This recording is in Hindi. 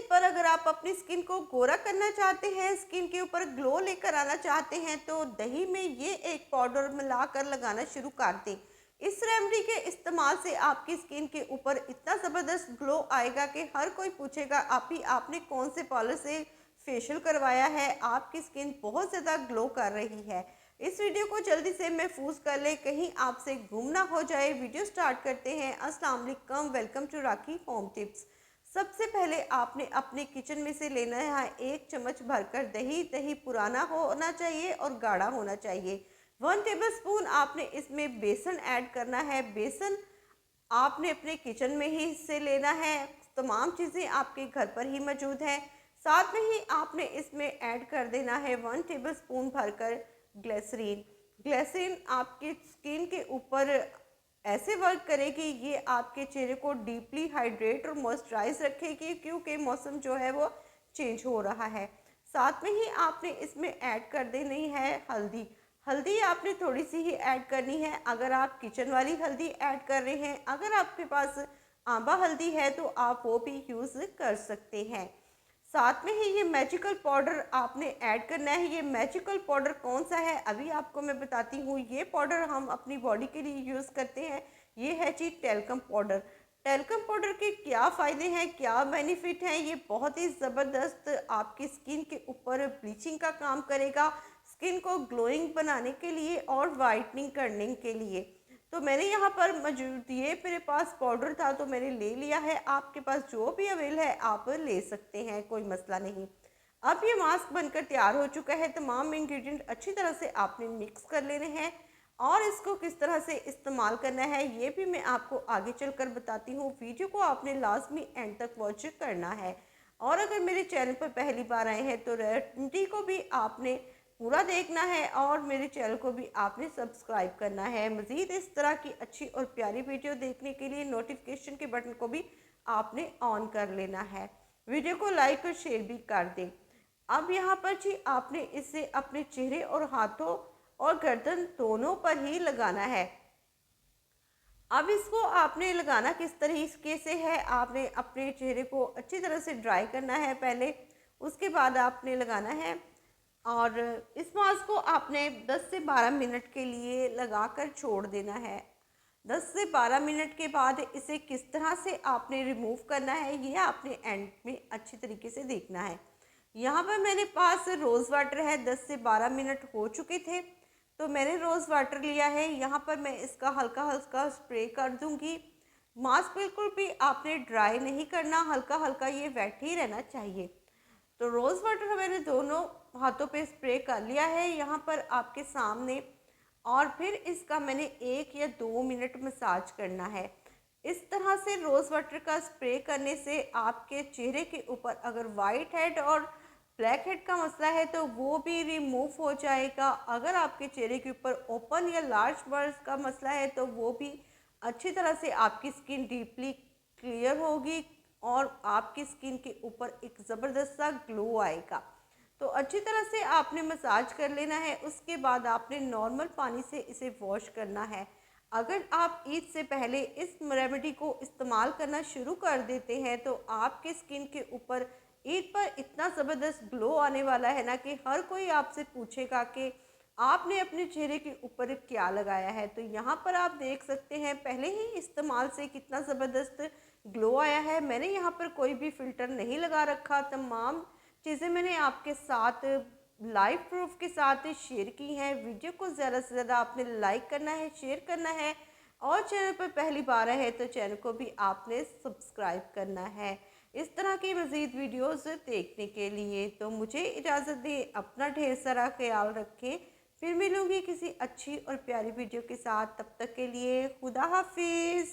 पर अगर आप अपनी स्किन को गोरा करना चाहते हैं, स्किन के ऊपर ग्लो लेकर आना चाहते हैं, तो दही में ये एक पाउडर मिलाकर लगाना शुरू कर दें। इस रेमेडी के इस्तेमाल से आपकी स्किन के ऊपर इतना ज़बरदस्त ग्लो आएगा कि हर कोई पूछेगा आप ही आपने कौन से पार्लर से फेशियल करवाया है, आपकी स्किन बहुत ज़्यादा ग्लो कर रही है। इस वीडियो को जल्दी से महफूज कर ले, कहीं आपसे गुम ना हो जाए। वीडियो स्टार्ट करते हैं। अस्सलाम वालेकुम, welcome to Rakhi home tips. सबसे पहले आपने अपने किचन में से लेना है 1 चम्मच भरकर दही। दही पुराना होना चाहिए और गाढ़ा होना चाहिए। 1 टेबलस्पून आपने इसमें बेसन ऐड करना है। बेसन आपने अपने किचन में ही से लेना है, तमाम चीज़ें आपके घर पर ही मौजूद हैं। साथ में ही आपने इसमें ऐड कर देना है 1 टेबलस्पून भरकर ग्लिसरीन। ग्लिसरीन आपकी स्किन के ऊपर ऐसे वर्क करेगी, ये आपके चेहरे को डीपली हाइड्रेट और मॉइस्चराइज रखेगी, क्योंकि मौसम जो है वो चेंज हो रहा है। साथ में ही आपने इसमें ऐड कर देनी है हल्दी। हल्दी आपने थोड़ी सी ही ऐड करनी है। अगर आप किचन वाली हल्दी ऐड कर रहे हैं, अगर आपके पास आंबा हल्दी है तो आप वो भी यूज़ कर सकते हैं। साथ में ही ये मैजिकल पाउडर आपने ऐड करना है। ये मैजिकल पाउडर कौन सा है अभी आपको मैं बताती हूँ। ये पाउडर हम अपनी बॉडी के लिए यूज़ करते हैं। ये है जी टैल्कम पाउडर। टैल्कम पाउडर के क्या फ़ायदे हैं, क्या बेनिफिट हैं, ये बहुत ही ज़बरदस्त आपकी स्किन के ऊपर ब्लीचिंग का काम करेगा, स्किन को ग्लोइंग बनाने के लिए और वाइटनिंग करने के लिए। तो मैंने यहाँ पर मौजूद ये मेरे पास पाउडर था तो मैंने ले लिया है। आपके पास जो भी अवेल है आप ले सकते हैं, कोई मसला नहीं। अब ये मास्क बनकर तैयार हो चुका है। तमाम इंग्रेडिएंट अच्छी तरह से आपने मिक्स कर लेने हैं और इसको किस तरह से इस्तेमाल करना है ये भी मैं आपको आगे चलकर बताती हूँ। वीडियो को आपने लाजमी एंड तक वॉच करना है। और अगर मेरे चैनल पर पहली बार आए हैं तो रेमेडी को भी आपने पूरा देखना है और मेरे चैनल को भी आपने सब्सक्राइब करना है। मज़ीद इस तरह की अच्छी और प्यारी वीडियो देखने के लिए नोटिफिकेशन के बटन को भी आपने ऑन कर लेना है। वीडियो को लाइक और शेयर भी कर दें। अब यहाँ पर जी आपने इसे अपने चेहरे और हाथों और गर्दन दोनों पर ही लगाना है। अब इसको आपने लगाना किस तरीके से है, आपने अपने चेहरे को अच्छी तरह से ड्राई करना है पहले, उसके बाद आपने लगाना है। और इस मास्क को आपने 10 से 12 मिनट के लिए लगाकर छोड़ देना है। 10 से 12 मिनट के बाद इसे किस तरह से आपने रिमूव करना है ये आपने एंड में अच्छी तरीके से देखना है। यहाँ पर मेरे पास रोज़ वाटर है। 10 से 12 मिनट हो चुके थे तो मैंने रोज़ वाटर लिया है। यहाँ पर मैं इसका हल्का हल्का स्प्रे कर दूँगी। मास्क बिल्कुल भी आपने ड्राई नहीं करना, हल्का हल्का ये वेट ही रहना चाहिए। तो रोज़ वाटर मैंने दोनों हाथों पे स्प्रे कर लिया है यहाँ पर आपके सामने। और फिर इसका मैंने 1 या 2 मिनट मसाज करना है। इस तरह से रोज़ वाटर का स्प्रे करने से आपके चेहरे के ऊपर अगर वाइट हेड और ब्लैक हेड का मसला है तो वो भी रिमूव हो जाएगा। अगर आपके चेहरे के ऊपर ओपन या लार्ज बर्स का मसला है तो वो भी अच्छी तरह से आपकी स्किन डीपली क्लियर होगी और आपकी स्किन के ऊपर एक ज़बरदस्त सा ग्लो आएगा। तो अच्छी तरह से आपने मसाज कर लेना है। उसके बाद आपने नॉर्मल पानी से इसे वॉश करना है। अगर आप ईद से पहले इस रेमेडी को इस्तेमाल करना शुरू कर देते हैं तो आपके स्किन के ऊपर ईद पर इतना ज़बरदस्त ग्लो आने वाला है ना कि हर कोई आपसे पूछेगा कि आपने अपने चेहरे के ऊपर क्या लगाया है। तो यहाँ पर आप देख सकते हैं पहले ही इस्तेमाल से कितना ज़बरदस्त ग्लो आया है। मैंने यहाँ पर कोई भी फ़िल्टर नहीं लगा रखा, तमाम चीज़ें मैंने आपके साथ लाइव प्रूफ के साथ शेयर की हैं। वीडियो को ज़्यादा से ज़्यादा आपने लाइक करना है, शेयर करना है और चैनल पर पहली बार है तो चैनल को भी आपने सब्सक्राइब करना है इस तरह की मज़ीद वीडियोस देखने के लिए। तो मुझे इजाज़त दें, अपना ढेर सारा ख्याल रखें। फिर मिलूँगी किसी अच्छी और प्यारी वीडियो के साथ। तब तक के लिए खुदा हाफिज़।